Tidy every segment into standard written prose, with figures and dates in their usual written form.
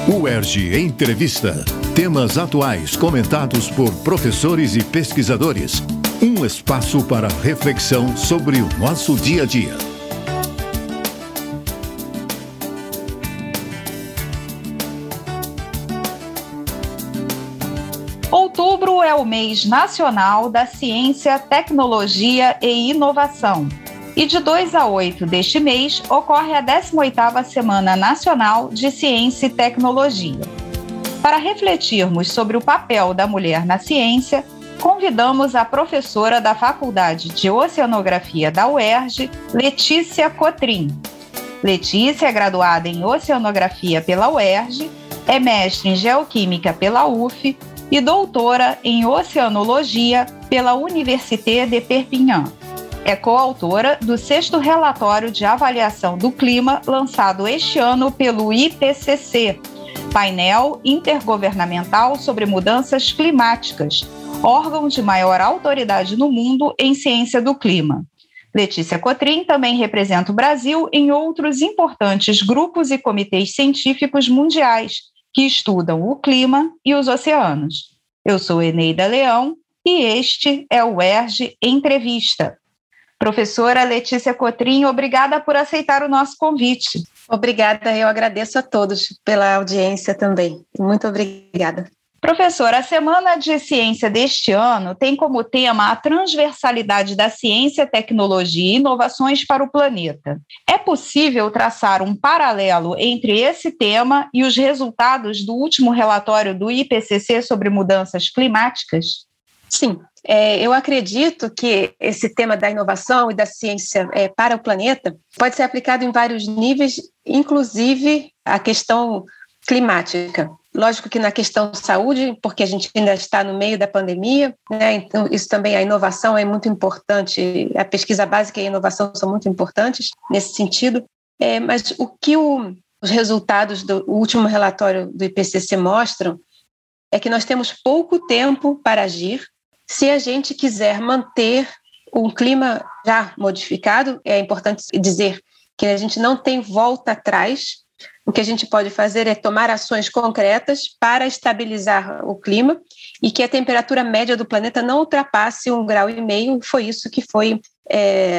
UERJ Entrevista. Temas atuais comentados por professores e pesquisadores. Um espaço para reflexão sobre o nosso dia a dia. Outubro é o mês nacional da ciência, tecnologia e inovação. E de 2 a 8 deste mês ocorre a 18ª Semana Nacional de Ciência e Tecnologia. Para refletirmos sobre o papel da mulher na ciência, convidamos a professora da Faculdade de Oceanografia da UERJ, Letícia Cotrim. Letícia é graduada em Oceanografia pela UERJ, é mestre em Geoquímica pela UF e doutora em Oceanologia pela Université de Perpignan. É coautora do 6º Relatório de Avaliação do Clima, lançado este ano pelo IPCC, Painel Intergovernamental sobre Mudanças Climáticas, órgão de maior autoridade no mundo em ciência do clima. Letícia Cotrim também representa o Brasil em outros importantes grupos e comitês científicos mundiais que estudam o clima e os oceanos. Eu sou Eneida Leão e este é o UERJ Entrevista. Professora Letícia Cotrim, obrigada por aceitar o nosso convite. Obrigada, eu agradeço a todos pela audiência também. Muito obrigada. Professora, a Semana de Ciência deste ano tem como tema a transversalidade da ciência, tecnologia e inovações para o planeta. É possível traçar um paralelo entre esse tema e os resultados do último relatório do IPCC sobre mudanças climáticas? Sim, eu acredito que esse tema da inovação e da ciência para o planeta pode ser aplicado em vários níveis, inclusive a questão climática. Lógico que na questão saúde, porque a gente ainda está no meio da pandemia, né? Então isso também, a inovação é muito importante, a pesquisa básica e a inovação são muito importantes nesse sentido, mas o que os resultados do último relatório do IPCC mostram é que nós temos pouco tempo para agir. Se a gente quiser manter um clima já modificado, é importante dizer que a gente não tem volta atrás. O que a gente pode fazer é tomar ações concretas para estabilizar o clima e que a temperatura média do planeta não ultrapasse 1,5 graus. Foi isso que foi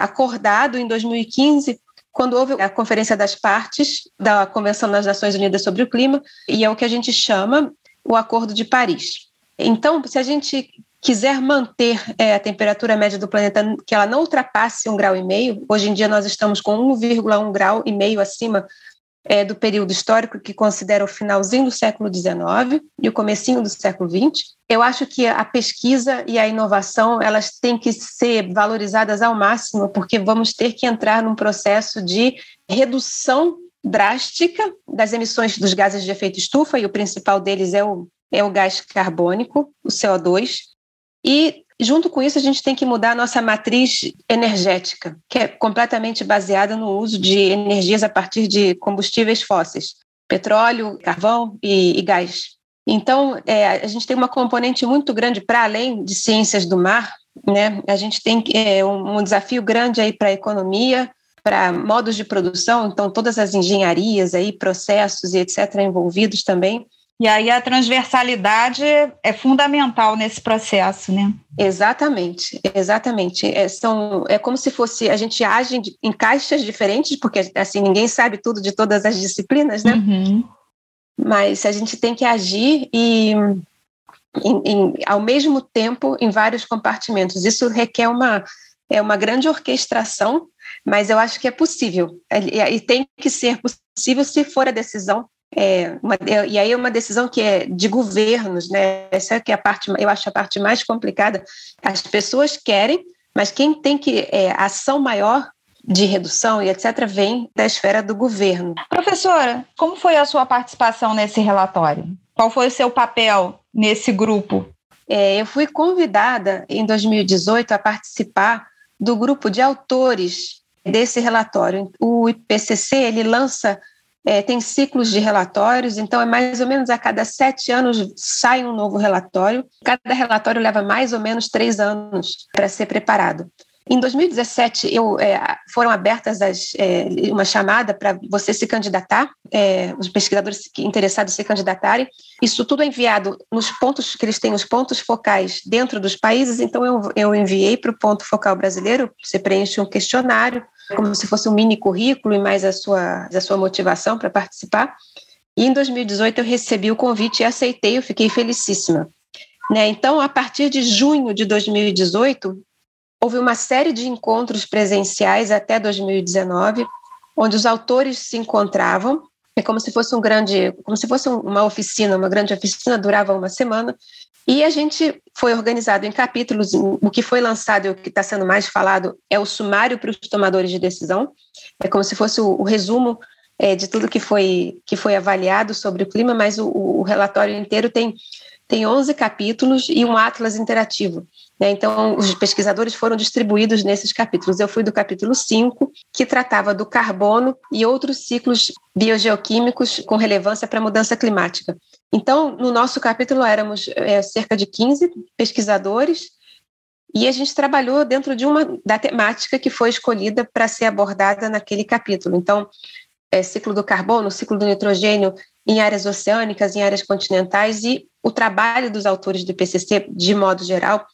acordado em 2015, quando houve a Conferência das Partes da Convenção das Nações Unidas sobre o Clima, e é o que a gente chama o Acordo de Paris. Então, se a gente quiser manter a temperatura média do planeta, que ela não ultrapasse 1,5 graus, hoje em dia nós estamos com 1,1 grau e meio acima do período histórico, que considera o finalzinho do século XIX e o comecinho do século XX. Eu acho que a pesquisa e a inovação, elas têm que ser valorizadas ao máximo, porque vamos ter que entrar num processo de redução drástica das emissões dos gases de efeito estufa, e o principal deles é o gás carbônico, o CO2, e junto com isso a gente tem que mudar a nossa matriz energética, que é completamente baseada no uso de energias a partir de combustíveis fósseis, petróleo, carvão e gás. Então, a gente tem uma componente muito grande para além de ciências do mar, né? A gente tem um desafio grande aí para a economia, para modos de produção, então todas as engenharias, aí, processos e etc. envolvidos também. E aí a transversalidade é fundamental nesse processo, né? Exatamente. É como se fosse, a gente age em caixas diferentes, porque assim, ninguém sabe tudo de todas as disciplinas, né? Uhum. Mas a gente tem que agir ao mesmo tempo em vários compartimentos. Isso requer uma grande orquestração, mas eu acho que é possível. E tem que ser possível se for a decisão. E aí é uma decisão que é de governos, né? Essa é que é eu acho a parte mais complicada. As pessoas querem, mas quem tem que a ação maior de redução e etc. vem da esfera do governo. Professora, como foi a sua participação nesse relatório? Qual foi o seu papel nesse grupo? Eu fui convidada em 2018 a participar do grupo de autores desse relatório. O IPCC, ele lança tem ciclos de relatórios, então é mais ou menos a cada 7 anos sai um novo relatório. Cada relatório leva mais ou menos 3 anos para ser preparado. Em 2017, foram abertas uma chamada para você se candidatar, os pesquisadores interessados se candidatarem. Isso tudo é enviado nos pontos que eles têm, os pontos focais dentro dos países. Então, eu enviei para o ponto focal brasileiro. Você preenche um questionário, como se fosse um mini currículo e mais a sua motivação para participar. E em 2018 eu recebi o convite e aceitei, eu fiquei felicíssima. Né? Então, a partir de junho de 2018, houve uma série de encontros presenciais até 2019, onde os autores se encontravam. É como se fosse uma oficina, uma grande oficina, durava uma semana. E a gente foi organizado em capítulos. O que foi lançado e o que está sendo mais falado é o sumário para os tomadores de decisão. É como se fosse o resumo de tudo que foi avaliado sobre o clima, mas o relatório inteiro tem 11 capítulos e um atlas interativo. Né? Então, os pesquisadores foram distribuídos nesses capítulos. Eu fui do capítulo 5, que tratava do carbono e outros ciclos biogeoquímicos com relevância para a mudança climática. Então, no nosso capítulo éramos cerca de 15 pesquisadores e a gente trabalhou dentro da temática que foi escolhida para ser abordada naquele capítulo. Então, ciclo do carbono, ciclo do nitrogênio em áreas oceânicas, em áreas continentais, e o trabalho dos autores do IPCC, de modo geral,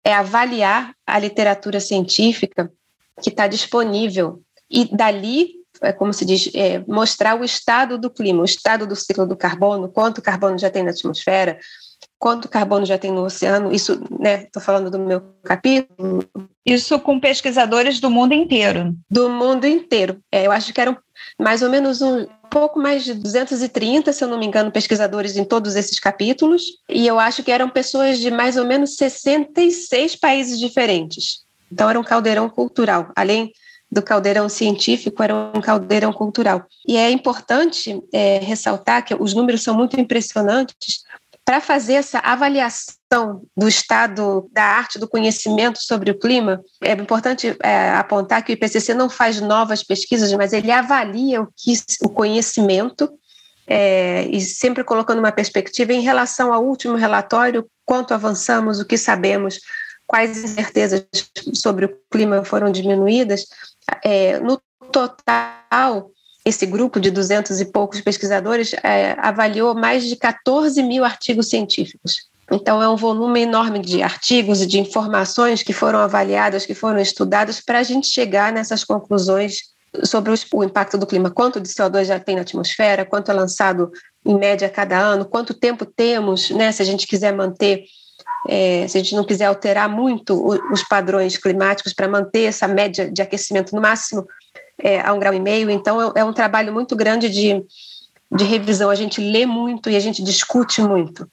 é avaliar a literatura científica que está disponível e dali, como se diz, mostrar o estado do clima, o estado do ciclo do carbono, quanto carbono já tem na atmosfera, quanto carbono já tem no oceano. Isso, estou falando do meu capítulo. Isso com pesquisadores do mundo inteiro. Do mundo inteiro. Eu acho que eram mais ou menos um pouco mais de 230, se eu não me engano, pesquisadores em todos esses capítulos, e eu acho que eram pessoas de mais ou menos 66 países diferentes. Então era um caldeirão cultural, além do caldeirão científico, era um caldeirão cultural. E é importante ressaltar que os números são muito impressionantes. Para fazer essa avaliação do estado da arte, do conhecimento sobre o clima, é importante apontar que o IPCC não faz novas pesquisas, mas ele avalia o conhecimento e sempre colocando uma perspectiva em relação ao último relatório, quanto avançamos, o que sabemos, quais incertezas sobre o clima foram diminuídas. No total, esse grupo de 200 e poucos pesquisadores avaliou mais de 14 mil artigos científicos. Então, é um volume enorme de artigos e de informações que foram avaliadas, que foram estudadas, para a gente chegar nessas conclusões sobre o impacto do clima. Quanto de CO2 já tem na atmosfera, quanto é lançado em média cada ano, quanto tempo temos, se a gente quiser manter, se a gente não quiser alterar muito os padrões climáticos para manter essa média de aquecimento no máximo a 1,5 graus. Então, é um trabalho muito grande de revisão. A gente lê muito e a gente discute muito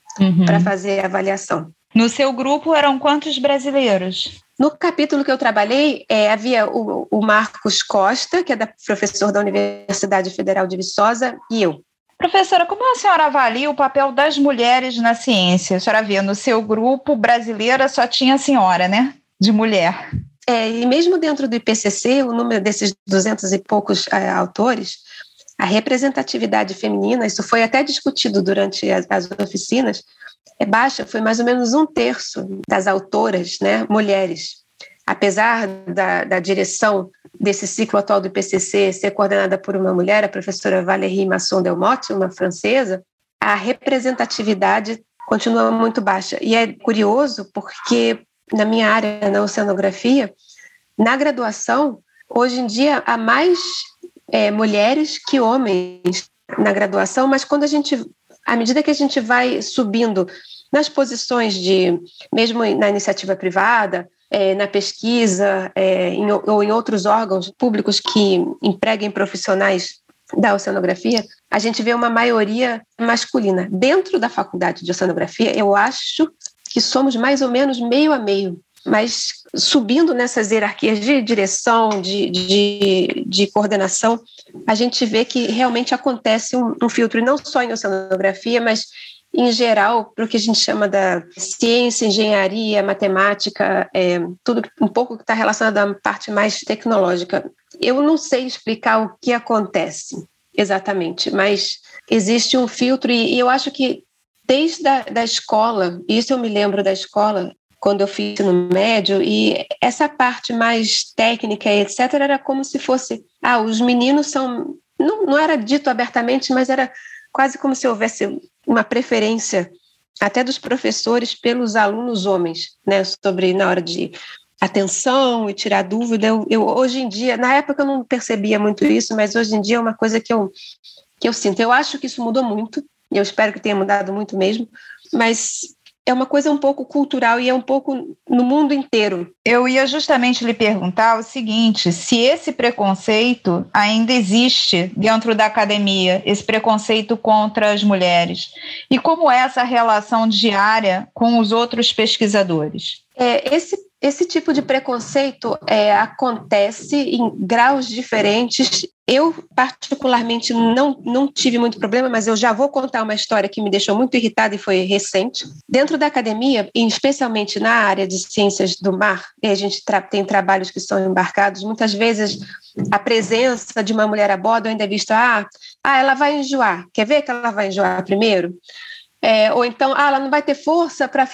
para fazer a avaliação. No seu grupo eram quantos brasileiros? No capítulo que eu trabalhei, havia o Marcos Costa, que é professor da Universidade Federal de Viçosa, e eu. Professora, como a senhora avalia o papel das mulheres na ciência? A senhora vê, no seu grupo brasileira só tinha a senhora, né? De mulher. E mesmo dentro do IPCC, o número desses 200 e poucos autores, a representatividade feminina, isso foi até discutido durante as oficinas, é baixa, foi mais ou menos 1/3 das autoras, mulheres. Apesar da direção desse ciclo atual do IPCC ser coordenada por uma mulher, a professora Valérie Masson-Delmotte, uma francesa, a representatividade continua muito baixa. E é curioso porque na minha área, na oceanografia, na graduação, hoje em dia há mais mulheres que homens na graduação, mas à medida que a gente vai subindo nas posições mesmo na iniciativa privada, na pesquisa, ou em outros órgãos públicos que empreguem profissionais da oceanografia, a gente vê uma maioria masculina. Dentro da faculdade de oceanografia, eu acho que somos mais ou menos meio a meio, mas subindo nessas hierarquias de direção, de coordenação, a gente vê que realmente acontece um filtro, e não só em oceanografia, mas em geral, para o que a gente chama da ciência, engenharia, matemática, tudo um pouco que está relacionado à parte mais tecnológica. Eu não sei explicar o que acontece exatamente, mas existe um filtro, e eu acho que desde da escola, isso eu me lembro da escola, quando eu fiz ensino médio, e essa parte mais técnica, etc., era como se fosse, os meninos são, não era dito abertamente, mas era quase como se houvesse uma preferência até dos professores pelos alunos homens, né, sobre na hora de atenção e tirar dúvida. Eu hoje em dia, na época eu não percebia muito isso, mas hoje em dia é uma coisa que eu sinto. Eu acho que isso mudou muito, e eu espero que tenha mudado muito mesmo, mas é uma coisa um pouco cultural e é um pouco no mundo inteiro. Eu ia justamente lhe perguntar o seguinte, se esse preconceito ainda existe dentro da academia, esse preconceito contra as mulheres, e como é essa relação diária com os outros pesquisadores? Esse tipo de preconceito acontece em graus diferentes. Eu, particularmente, não tive muito problema, mas eu já vou contar uma história que me deixou muito irritada e foi recente. Dentro da academia, e especialmente na área de ciências do mar, a gente tem trabalhos que são embarcados, muitas vezes a presença de uma mulher a bordo ainda é vista, ela vai enjoar. Quer ver que ela vai enjoar primeiro? Ou então, ela não vai ter força para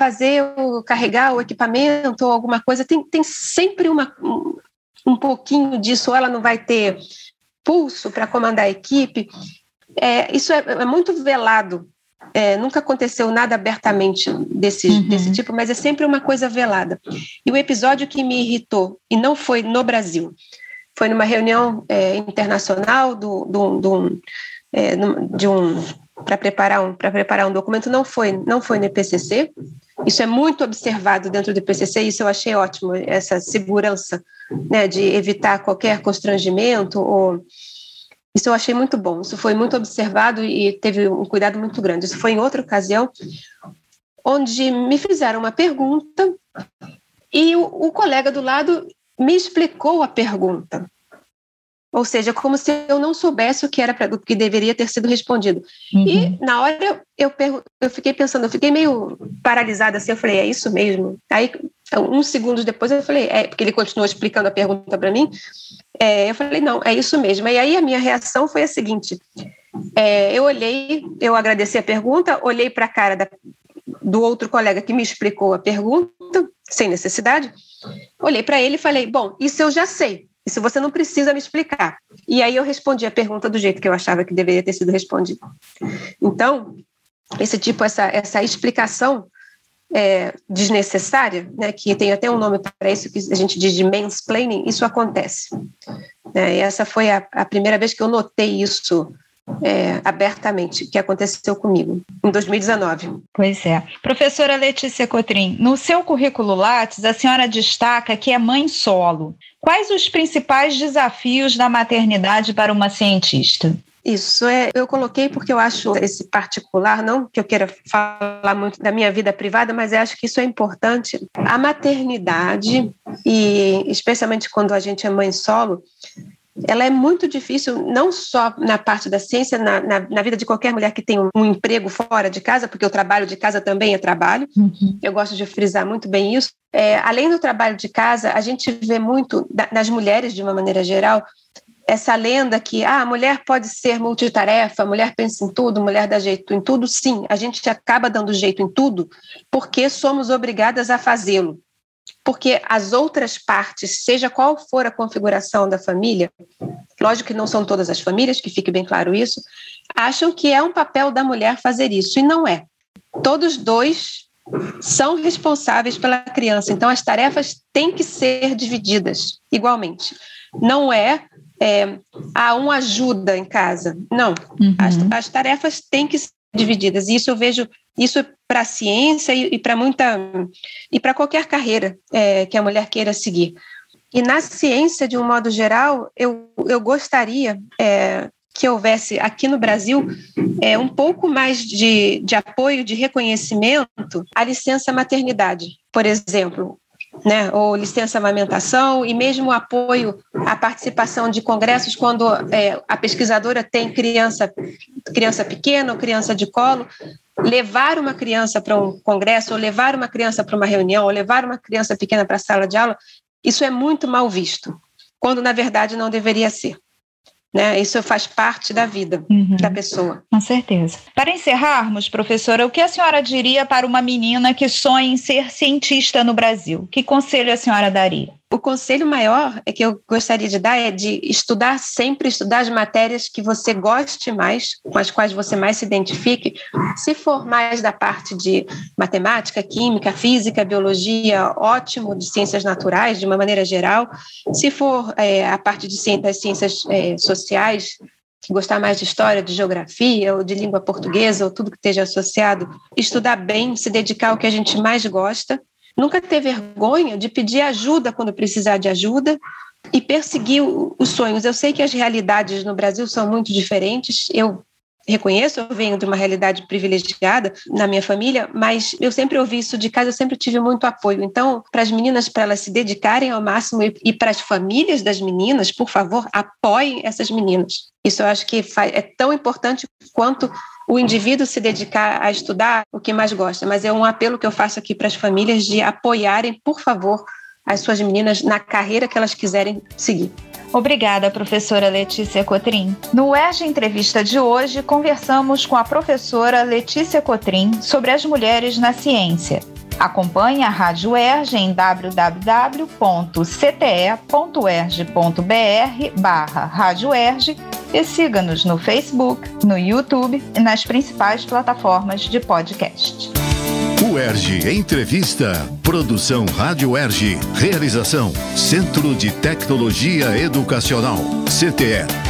carregar o equipamento ou alguma coisa. Tem sempre um pouquinho disso, ou ela não vai ter pulso para comandar a equipe. Isso é muito velado. Nunca aconteceu nada abertamente desse tipo, mas é sempre uma coisa velada. E o episódio que me irritou, e não foi no Brasil, foi numa reunião internacional para preparar um documento, não foi no IPCC. Isso é muito observado dentro do IPCC, isso eu achei ótimo, essa segurança, né, de evitar qualquer constrangimento, isso eu achei muito bom, isso foi muito observado e teve um cuidado muito grande. Isso foi em outra ocasião, onde me fizeram uma pergunta e o colega do lado me explicou a pergunta. Ou seja, como se eu não soubesse o que deveria ter sido respondido. E na hora eu fiquei pensando, eu fiquei meio paralisada assim, eu falei, é isso mesmo? Aí, uns segundos depois eu falei, porque ele continuou explicando a pergunta para mim, eu falei, não, é isso mesmo. E aí a minha reação foi a seguinte, eu agradeci a pergunta, olhei para a cara do outro colega que me explicou a pergunta, sem necessidade, olhei para ele e falei, bom, isso eu já sei. Isso você não precisa me explicar. E aí eu respondi a pergunta do jeito que eu achava que deveria ter sido respondida. Então, essa explicação desnecessária, né, que tem até um nome para isso, que a gente diz de mansplaining, isso acontece. E essa foi a primeira vez que eu notei isso abertamente, que aconteceu comigo, em 2019. Pois é. Professora Letícia Cotrim, no seu currículo Lattes, a senhora destaca que é mãe solo. Quais os principais desafios da maternidade para uma cientista? Isso, eu coloquei porque eu acho esse particular, não que eu queira falar muito da minha vida privada, mas eu acho que isso é importante. A maternidade, e especialmente quando a gente é mãe solo, ela é muito difícil, não só na parte da ciência, na vida de qualquer mulher que tem um emprego fora de casa, porque o trabalho de casa também é trabalho. Eu gosto de frisar muito bem isso. Além do trabalho de casa, a gente vê muito, nas mulheres de uma maneira geral, essa lenda que a mulher pode ser multitarefa, a mulher pensa em tudo, a mulher dá jeito em tudo. Sim, a gente acaba dando jeito em tudo porque somos obrigadas a fazê-lo. Porque as outras partes, seja qual for a configuração da família, lógico que não são todas as famílias, que fique bem claro isso, acham que é um papel da mulher fazer isso, e não é. Todos dois são responsáveis pela criança, então as tarefas têm que ser divididas igualmente. Não um ajuda em casa, não. As tarefas têm que ser divididas, e isso eu vejo, isso para a ciência e para qualquer carreira que a mulher queira seguir. E na ciência, de um modo geral, eu gostaria que houvesse aqui no Brasil um pouco mais de apoio, de reconhecimento à licença maternidade, por exemplo, né, ou licença amamentação, e mesmo apoio à participação de congressos quando a pesquisadora tem criança pequena ou criança de colo, levar uma criança para um congresso, ou levar uma criança para uma reunião, ou levar uma criança pequena para a sala de aula, isso é muito mal visto, quando na verdade não deveria ser. né? Isso faz parte da vida da pessoa. Com certeza. Para encerrarmos, professora, o que a senhora diria para uma menina que sonha em ser cientista no Brasil? Que conselho a senhora daria? O conselho maior que eu gostaria de dar é de estudar sempre, estudar as matérias que você goste mais, com as quais você mais se identifique. Se for mais da parte de matemática, química, física, biologia, ótimo, de ciências naturais, de uma maneira geral. Se for a parte das ciências sociais, que gostar mais de história, de geografia, ou de língua portuguesa, ou tudo que esteja associado, estudar bem, se dedicar ao que a gente mais gosta. Nunca ter vergonha de pedir ajuda quando precisar de ajuda e perseguir os sonhos. Eu sei que as realidades no Brasil são muito diferentes, eu reconheço, eu venho de uma realidade privilegiada na minha família, mas eu sempre ouvi isso de casa, eu sempre tive muito apoio. Então, para as meninas, para elas se dedicarem ao máximo e para as famílias das meninas, por favor, apoiem essas meninas. Isso eu acho que é tão importante quanto o indivíduo se dedicar a estudar o que mais gosta, mas é um apelo que eu faço aqui para as famílias de apoiarem, por favor, as suas meninas na carreira que elas quiserem seguir. Obrigada, professora Letícia Cotrim. No UERJ Entrevista de hoje, conversamos com a professora Letícia Cotrim sobre as mulheres na ciência. Acompanhe a Rádio UERJ em www.cte.uerj.br/Rádio UERJ e siga-nos no Facebook, no YouTube e nas principais plataformas de podcast. UERJ Entrevista. Produção Rádio UERJ. Realização Centro de Tecnologia Educacional, CTE.